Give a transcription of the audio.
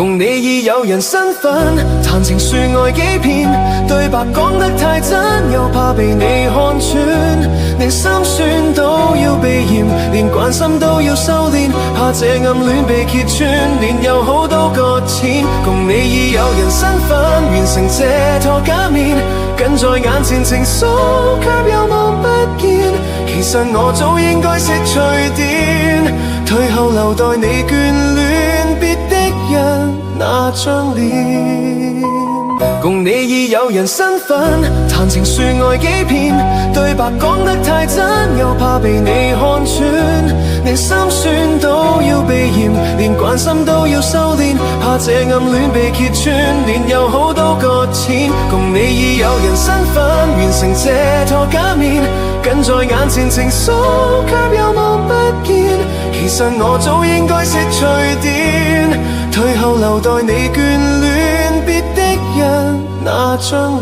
共你已有人身份，談情說愛幾遍，對白講得太真，又怕被你看穿。你心酸都要避嫌，連關心都要收斂，怕這暗戀被揭穿，連有好多個錢。共你已有人身份，完成這套假面，近在眼前情愫卻又望不見。其實我早應該識趣點，退後留待你眷戀別的人那張臉。共你已有人身份，談情說愛幾遍，對白講得太真，又怕被你看穿。你心酸都要避嫌，連關心都要收斂，怕這暗戀被揭穿，連有好多個錢。共你已有人身份，完成這套假面，近在眼前情愫卻又望不見。其實我早應該識趣點，退後留待你眷戀別的人那張臉。